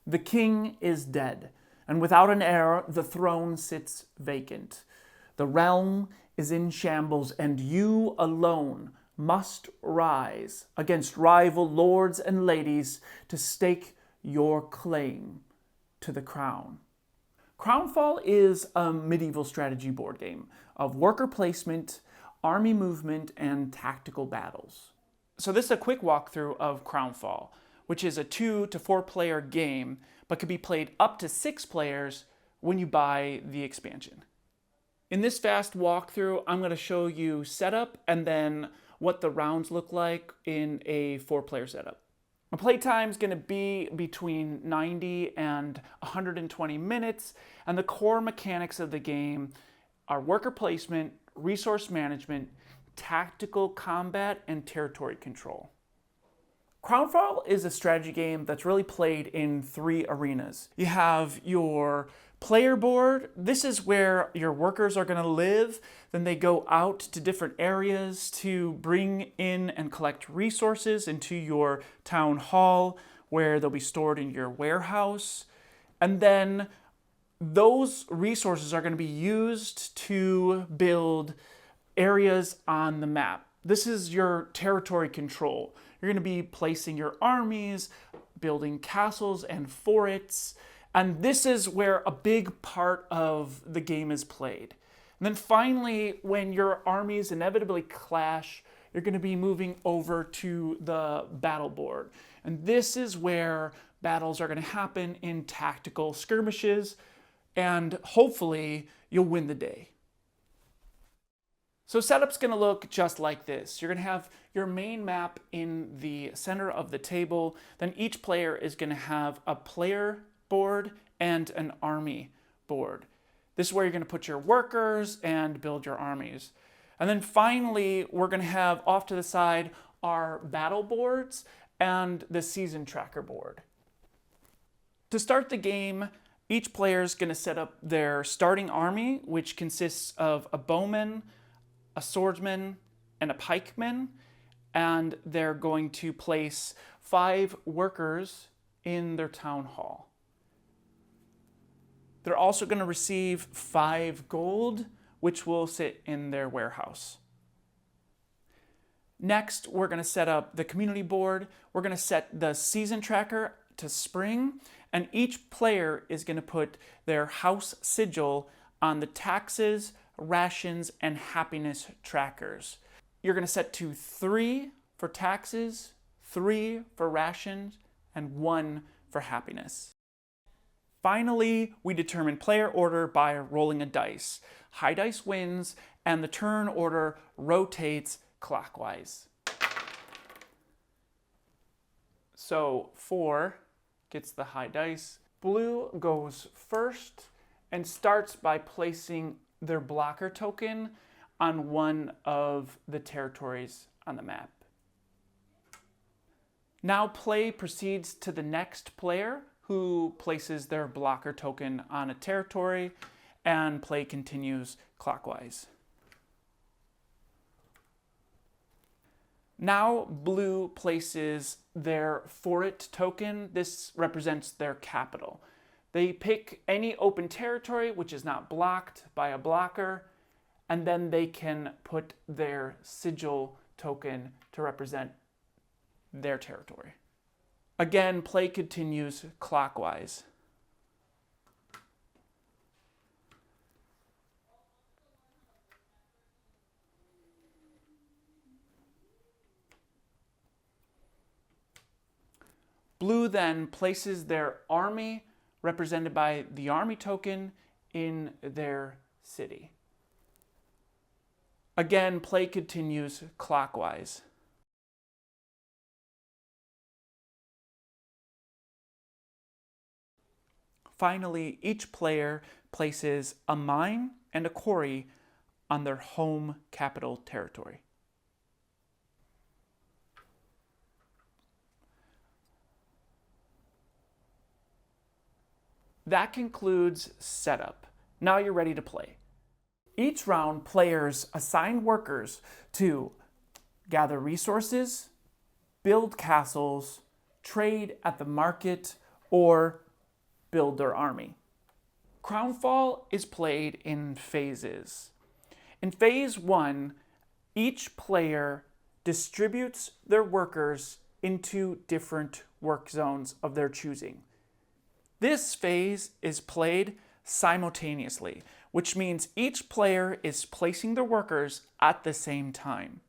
The king is dead, and without an heir, the throne sits vacant. The realm is in shambles, and you alone must rise against rival lords and ladies to stake your claim to the crown. CrownFall is a medieval strategy board game of worker placement, army movement, and tactical battles. So this is a quick walkthrough of CrownFall, which is a 2 to 4 player game, but can be played up to 6 players when you buy the expansion. In this fast walkthrough, I'm going to show you setup and then what the rounds look like in a 4-player setup. My playtime is going to be between 90 and 120 minutes, and the core mechanics of the game are worker placement, resource management, tactical combat, and territory control. CrownFall is a strategy game that's really played in 3 arenas. You have your player board. This is where your workers are going to live. Then they go out to different areas to bring in and collect resources into your town hall, where they'll be stored in your warehouse. And then those resources are going to be used to build areas on the map. This is your territory control. You're going to be placing your armies, building castles and forts, and this is where a big part of the game is played. And then finally, when your armies inevitably clash, you're going to be moving over to the battle board. And this is where battles are going to happen in tactical skirmishes, and hopefully you'll win the day. So setup's going to look just like this. You're going to have your main map in the center of the table. Then each player is going to have a player board and an army board. This is where you're going to put your workers and build your armies. And then finally, we're going to have off to the side our battle boards and the season tracker board. To start the game, each player is going to set up their starting army, which consists of a bowman, a swordsman, and a pikeman, and they're going to place 5 workers in their town hall. They're also going to receive 5 gold, which will sit in their warehouse. Next, we're going to set up the community board. We're going to set the season tracker to spring, and each player is going to put their house sigil on the taxes, rations, and happiness trackers. You're going to set to 3 for taxes, 3 for rations, and 1 for happiness. Finally, we determine player order by rolling a dice. High dice wins, and the turn order rotates clockwise. So 4 gets the high dice. Blue goes first and starts by placing their blocker token on one of the territories on the map. Now play proceeds to the next player, who places their blocker token on a territory, and play continues clockwise. Now blue places their fort token. This represents their capital. They pick any open territory which is not blocked by a blocker, and then they can put their sigil token to represent their territory. Again, play continues clockwise. Blue then places their army, represented by the army token, in their city. Again, play continues clockwise. Finally, each player places a mine and a quarry on their home capital territory. That concludes setup. Now you're ready to play. Each round, players assign workers to gather resources, build castles, trade at the market, or build their army. CrownFall is played in phases. In phase 1, each player distributes their workers into different work zones of their choosing. This phase is played simultaneously, which means each player is placing their workers at the same time.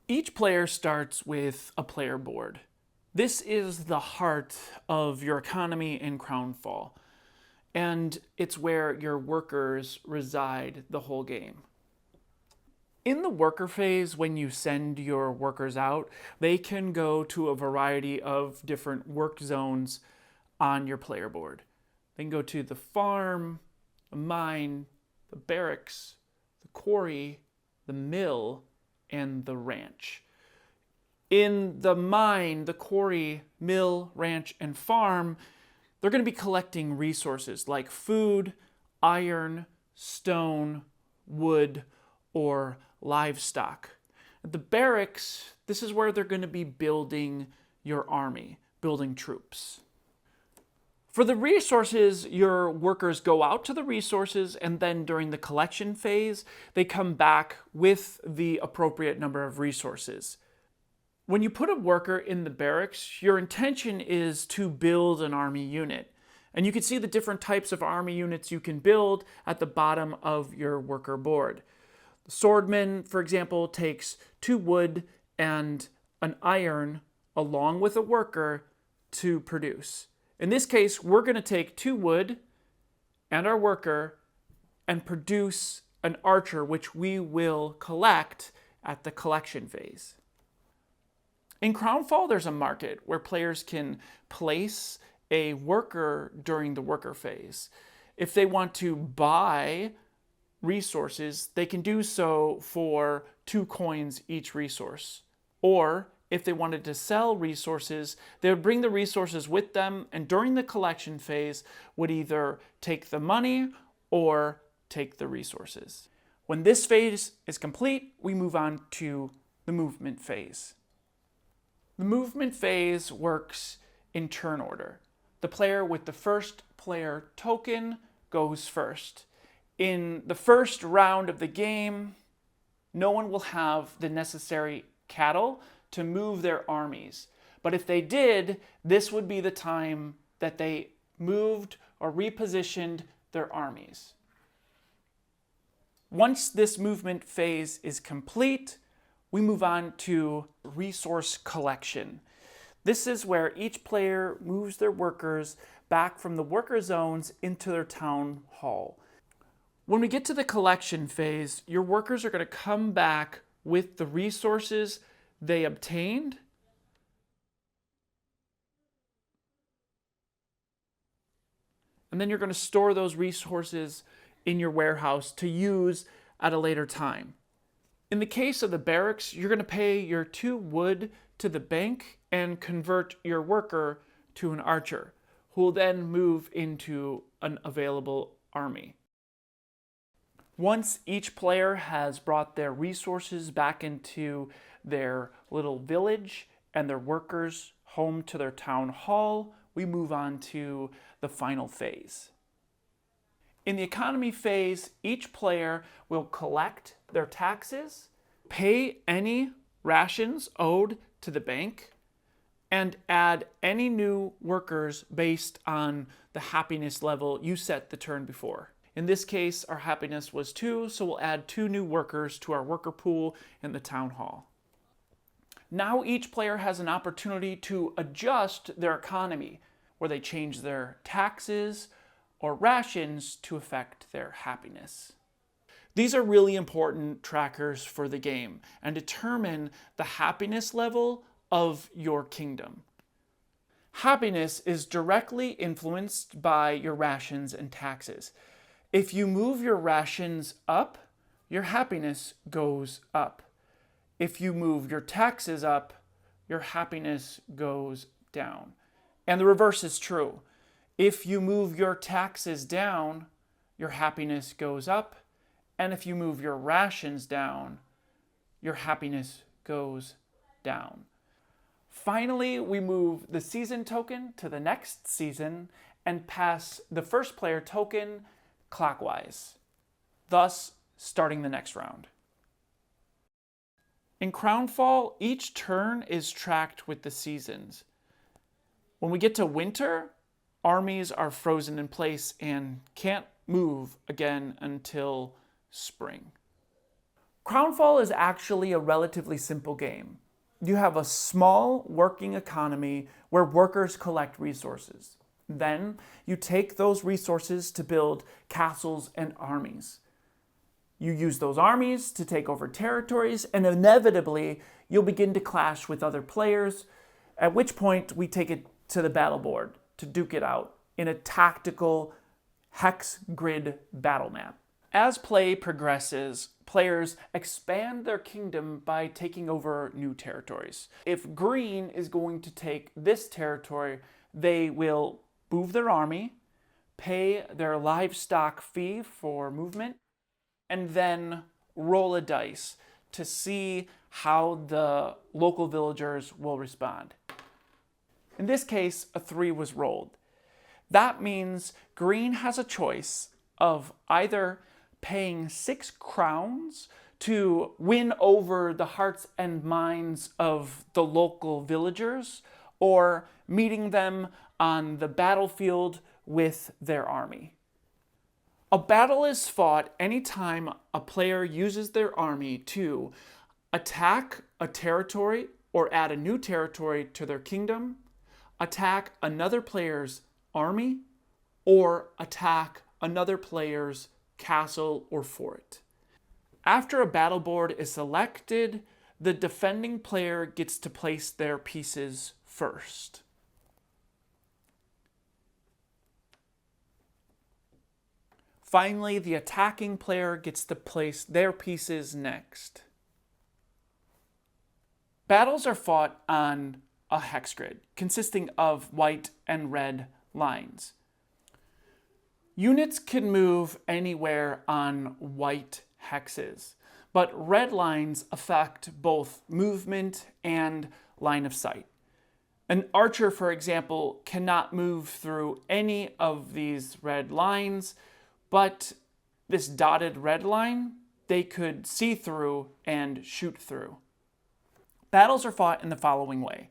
Each player starts with a player board. This is the heart of your economy in CrownFall, and it's where your workers reside the whole game. In the worker phase, when you send your workers out, they can go to a variety of different work zones on your player board. They can go to the farm, the mine, the barracks, the quarry, the mill, and the ranch. In the mine, the quarry, mill, ranch, and farm, they're going to be collecting resources like food, iron, stone, wood, or livestock. At the barracks, this is where they're going to be building your army, building troops. For the resources, your workers go out to the resources, and then during the collection phase, they come back with the appropriate number of resources. When you put a worker in the barracks, your intention is to build an army unit. And you can see the different types of army units you can build at the bottom of your worker board. The swordman, for example, takes 2 wood and an iron along with a worker to produce. In this case, we're going to take 2 wood and our worker and produce an archer, which we will collect at the collection phase. In CrownFall, there's a market where players can place a worker during the worker phase. If they want to buy resources, they can do so for 2 coins each resource. Or if they wanted to sell resources, they would bring the resources with them, and during the collection phase would either take the money or take the resources. When this phase is complete, we move on to the movement phase. The movement phase works in turn order. The player with the first player token goes first. In the first round of the game, no one will have the necessary cattle to move their armies. But if they did, this would be the time that they moved or repositioned their armies. Once this movement phase is complete, we move on to resource collection. This is where each player moves their workers back from the worker zones into their town hall. When we get to the collection phase, your workers are going to come back with the resources they obtained. And then you're going to store those resources in your warehouse to use at a later time. In the case of the barracks, you're going to pay your 2 wood to the bank and convert your worker to an archer, who will then move into an available army. Once each player has brought their resources back into their little village and their workers home to their town hall, we move on to the final phase. In the economy phase, each player will collect their taxes, pay any rations owed to the bank, and add any new workers based on the happiness level you set the turn before. In this case, our happiness was 2, so we'll add 2 new workers to our worker pool in the town hall. Now each player has an opportunity to adjust their economy, where they change their taxes or rations to affect their happiness. These are really important trackers for the game and determine the happiness level of your kingdom. Happiness is directly influenced by your rations and taxes. If you move your rations up, your happiness goes up. If you move your taxes up, your happiness goes down. And the reverse is true. If you move your taxes down, your happiness goes up. And if you move your rations down, your happiness goes down. Finally, we move the season token to the next season, and pass the first player token clockwise, thus starting the next round. In CrownFall, each turn is tracked with the seasons. When we get to winter, armies are frozen in place and can't move again until spring. CrownFall is actually a relatively simple game. You have a small working economy where workers collect resources. Then you take those resources to build castles and armies. You use those armies to take over territories, and inevitably you'll begin to clash with other players, at which point we take it to the battle board to duke it out in a tactical hex grid battle map. As play progresses, players expand their kingdom by taking over new territories. If green is going to take this territory, they will move their army, pay their livestock fee for movement, and then roll a dice to see how the local villagers will respond. In this case, a 3 was rolled. That means green has a choice of either paying 6 crowns to win over the hearts and minds of the local villagers, or meeting them on the battlefield with their army. A battle is fought anytime a player uses their army to attack a territory or add a new territory to their kingdom, attack another player's army, or attack another player's castle or fort. After a battle board is selected, the defending player gets to place their pieces first. Finally, the attacking player gets to place their pieces next. Battles are fought on a hex grid consisting of white and red lines. Units can move anywhere on white hexes, but red lines affect both movement and line of sight. An archer, for example, cannot move through any of these red lines, but this dotted red line, they could see through and shoot through. Battles are fought in the following way.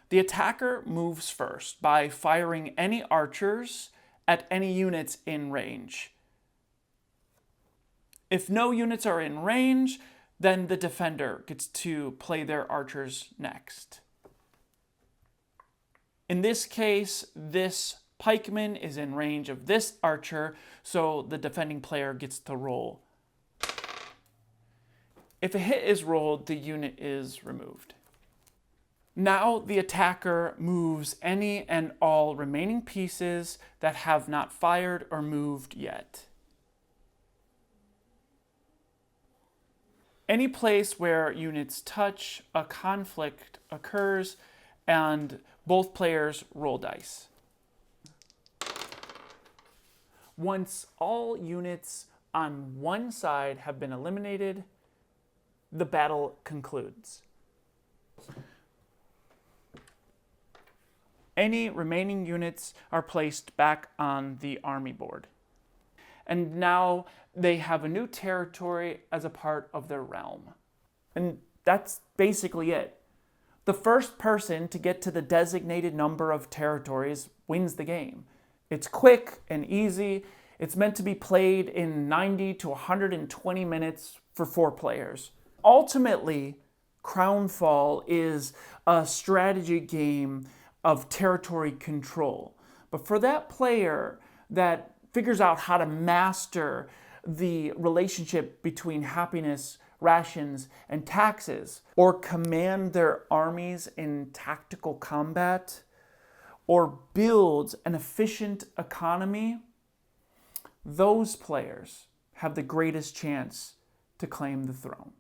The attacker moves first by firing any archers at any units in range. If no units are in range, then the defender gets to play their archers next. In this case, this pikeman is in range of this archer, so the defending player gets to roll. If a hit is rolled, the unit is removed. Now the attacker moves any and all remaining pieces that have not fired or moved yet. Any place where units touch, a conflict occurs, and both players roll dice. Once all units on one side have been eliminated, the battle concludes. Any remaining units are placed back on the army board. And now they have a new territory as a part of their realm. And that's basically it. The first person to get to the designated number of territories wins the game. It's quick and easy. It's meant to be played in 90 to 120 minutes for 4 players. Ultimately, CrownFall is a strategy game of territory control. But for that player that figures out how to master the relationship between happiness, rations, and taxes, or command their armies in tactical combat, or build an efficient economy, those players have the greatest chance to claim the throne.